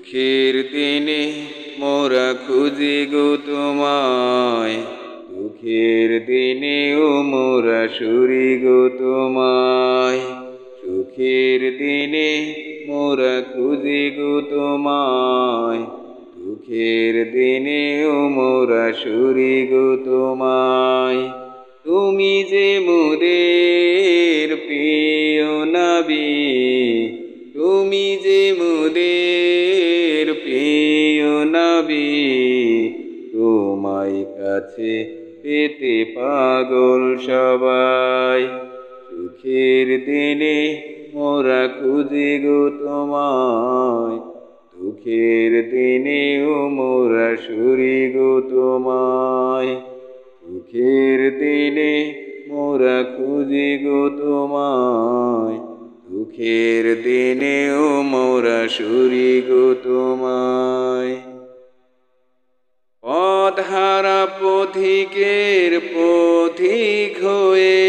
দুঃখের দিনে মোরা খুঁজি গো তোমায়, দুঃখের দিনেও মোরা সুরি গো তোমায়। সুখের দিনে মোরা খুঁজি গো তোমায়, দুঃখের দিনেও মোরা সুরি গো তোমায়। তুমি যে মোদের প্রিয় নবী, তুমি যে মোদের প্রিয় নবী, তোমায় কাছে পেতে পাগল সবাই। সুখের দিনে মোরা খুঁজি গো তোমায়, দুঃখের দিনেও মোরা সুরি গো তোমায়। সুখের দিনে মোরা খুঁজি গো তোমায়, দুঃখের দিনেও মোরা সুরি গো তোমায়। পথহারা পথিকের পথিক হয়ে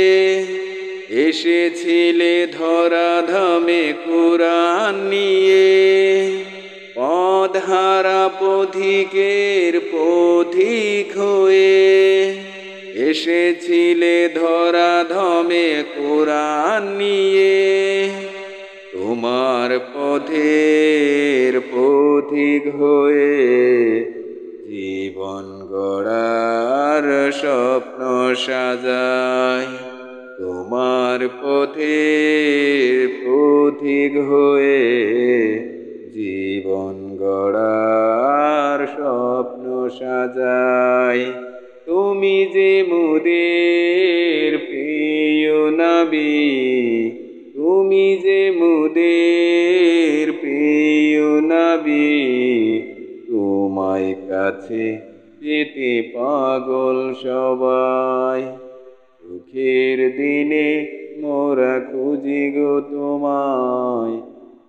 এসেছিলে ধরা ধামে কুরআন নিয়ে। পথহারা পথিকের পথিক হয়ে এসেছিলে ধরা ধামে কুরআন নিয়ে। তোমার পথের পথিক হয়ে জীবন গড়ার স্বপ্ন সাজাই। তোমার পথের পথিক হয়ে জীবন গড়ার স্বপ্ন সাজাই। তুমি যে মোদের প্রিয় নবী, তুমি যে মোদের প্রিয় নবী, তোমায় কাছে পেতে পাগল সবাই। সুখের দিনে মোরা খুঁজি গো তোমায়,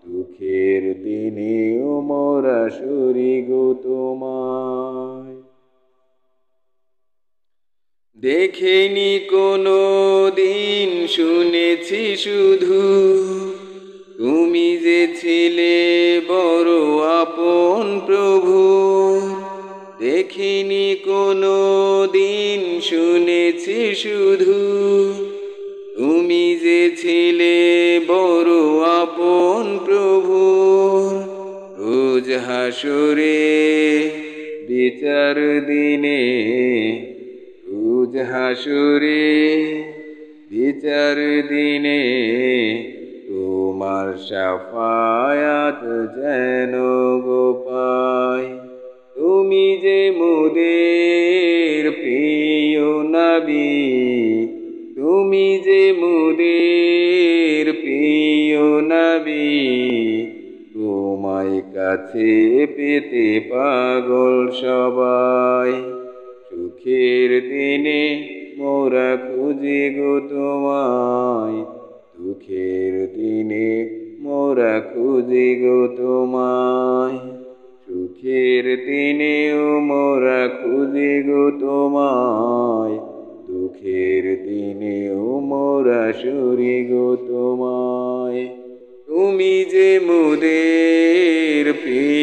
দুঃখের দিনেও মোরা সুরি গো তোমায়। দেখিনি কোনো দিন শুনেছি শুধু, তুমি যে ছিলে বড় আপন প্রভু। দেখিনি কোনো দিন শুনেছি শুধু, তুমি যে ছিলে বড় আপন প্রভু। রোজ হাসরে বিচার দিনে, রোজ হাসরে বিচার দিনে, তোমার শাফায়াত যেন গো পাই। তুমি যে মোদের প্রিয় নবী, তুমি যে মোদের প্রিয় নবী, তোমায় কাছে পেতে পাগল সবাই। সুখের দিনে মোরা খুঁজি গো তোমায়, দুঃখের দিনে মোরা খুঁজি গো তোমায়। সুখের দিনেও মোরা খুঁজি গো তোমায়, দুঃখের দিনেও মোরা সুরি গো তোমায়। তুমি যে মোদের প্রিয়